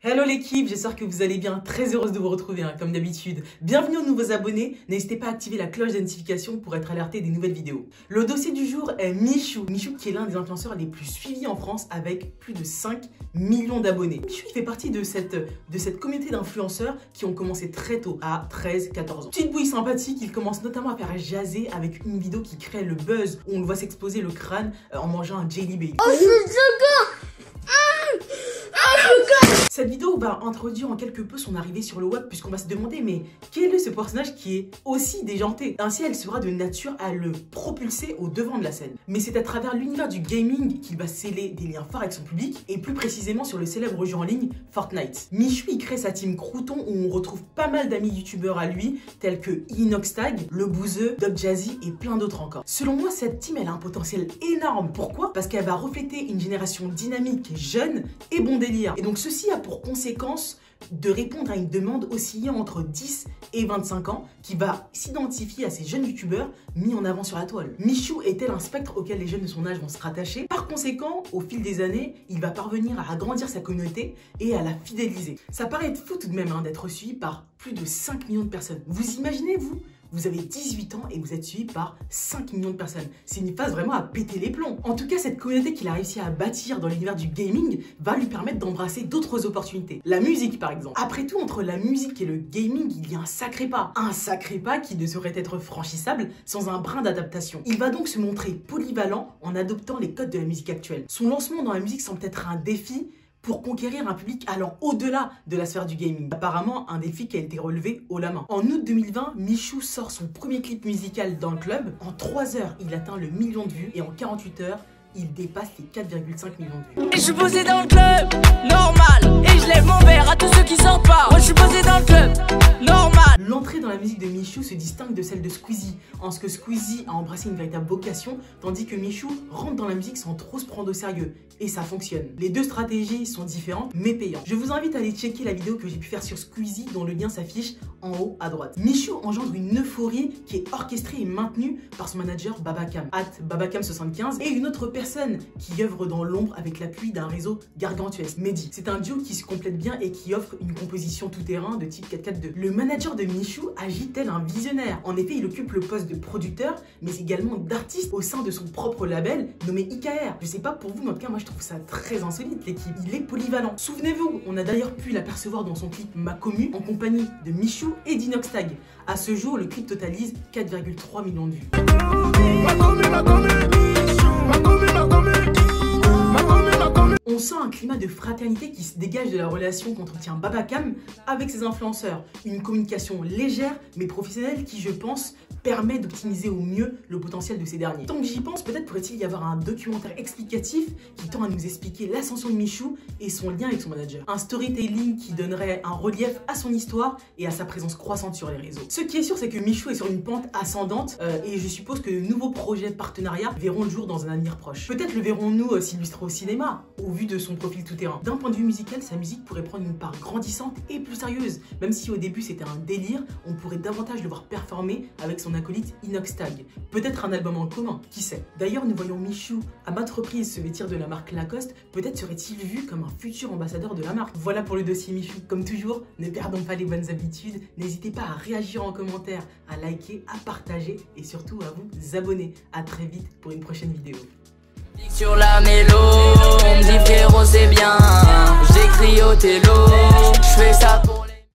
Hello l'équipe, j'espère que vous allez bien, très heureuse de vous retrouver comme d'habitude. Bienvenue aux nouveaux abonnés, n'hésitez pas à activer la cloche de notification pour être alerté des nouvelles vidéos. Le dossier du jour est Michou. Michou qui est l'un des influenceurs les plus suivis en France avec plus de 5 millions d'abonnés. Michou il fait partie de cette communauté d'influenceurs qui ont commencé très tôt, à 13-14 ans. Petite bouille sympathique, il commence notamment à faire jaser avec une vidéo qui crée le buzz où on le voit s'exposer le crâne en mangeant un Jelly Belly. Oh, Cette vidéo va introduire en quelque peu son arrivée sur le web puisqu'on va se demander mais quel est ce personnage qui est aussi déjanté? Ainsi elle sera de nature à le propulser au devant de la scène. Mais c'est à travers l'univers du gaming qu'il va sceller des liens forts avec son public et plus précisément sur le célèbre jeu en ligne Fortnite. Michou il crée sa team Crouton où on retrouve pas mal d'amis youtubeurs à lui tels que Inoxtag, Le Bouzeux, Doc Jazzy et plein d'autres encore. Selon moi cette team elle a un potentiel énorme. Pourquoi? Parce qu'elle va refléter une génération dynamique, jeune et bon délire. Et donc ceci a pour conséquence de répondre à une demande oscillant entre 10 et 25 ans qui va s'identifier à ces jeunes youtubeurs mis en avant sur la toile. Michou est tel un spectre auquel les jeunes de son âge vont se rattacher. Par conséquent, au fil des années, il va parvenir à agrandir sa communauté et à la fidéliser. Ça paraît être fou tout de même d'être suivi par plus de 5 millions de personnes. Vous imaginez, vous avez 18 ans et vous êtes suivi par 5 millions de personnes. C'est une phase vraiment à péter les plombs. En tout cas, cette communauté qu'il a réussi à bâtir dans l'univers du gaming va lui permettre d'embrasser d'autres opportunités. La musique par exemple. Après tout, entre la musique et le gaming, il y a un sacré pas. Un sacré pas qui ne saurait être franchissable sans un brin d'adaptation. Il va donc se montrer polyvalent en adoptant les codes de la musique actuelle. Son lancement dans la musique semble être un défi pour conquérir un public allant au-delà de la sphère du gaming. Apparemment, un défi qui a été relevé haut la main. En août 2020, Michou sort son premier clip musical dans le club. En 3 heures, il atteint le 1 million de vues et en 48 heures, il dépasse les 4,5 millions de vues. Et je suis posé dans le club, normal. Et je lève mon verre à tous ceux qui sortent pas. Moi je suis posé dans le club, normal. L'entrée dans la musique de Michou se distingue de celle de Squeezie, en ce que Squeezie a embrassé une véritable vocation, tandis que Michou rentre dans la musique sans trop se prendre au sérieux. Et ça fonctionne. Les deux stratégies sont différentes, mais payantes. Je vous invite à aller checker la vidéo que j'ai pu faire sur Squeezie, dont le lien s'affiche en haut à droite. Michou engendre une euphorie qui est orchestrée et maintenue par son manager Babacam, @Babacam75, et une autre personne qui œuvre dans l'ombre avec l'appui d'un réseau gargantuesque, Mehdi. C'est un duo qui se complète bien et qui offre une composition tout-terrain de type 4-4-2. Le manager de Michou agit tel un visionnaire. En effet, il occupe le poste de producteur, mais également d'artiste au sein de son propre label nommé IKR. Je sais pas pour vous, mais en tout cas, moi je trouve ça très insolite, l'équipe. Il est polyvalent. Souvenez-vous, on a d'ailleurs pu l'apercevoir dans son clip Ma Commu en compagnie de Michou et d'Inoxtag. À ce jour, le clip totalise 4,3 millions de vues. On sent un climat de fraternité qui se dégage de la relation qu'entretient Babacam avec ses influenceurs. Une communication légère mais professionnelle qui, je pense, permet d'optimiser au mieux le potentiel de ces derniers. Tant que j'y pense, peut-être pourrait-il y avoir un documentaire explicatif qui tend à nous expliquer l'ascension de Michou et son lien avec son manager. Un storytelling qui donnerait un relief à son histoire et à sa présence croissante sur les réseaux. Ce qui est sûr, c'est que Michou est sur une pente ascendante et je suppose que de nouveaux projets de partenariat verront le jour dans un avenir proche. Peut-être le verrons-nous s'illustrer au cinéma, au vu de son profil tout-terrain. D'un point de vue musical, sa musique pourrait prendre une part grandissante et plus sérieuse. Même si au début c'était un délire, on pourrait davantage le voir performer avec son acolyte Inoxtag. Peut-être un album en commun, qui sait. D'ailleurs, nous voyons Michou à maintes reprises se vêtir de la marque Lacoste. Peut-être serait-il vu comme un futur ambassadeur de la marque. Voilà pour le dossier Michou. Comme toujours, ne perdons pas les bonnes habitudes. N'hésitez pas à réagir en commentaire, à liker, à partager et surtout à vous abonner. À très vite pour une prochaine vidéo. Sur la mélo, on me dit frérot c'est bien. J'écris au télo, je fais ça.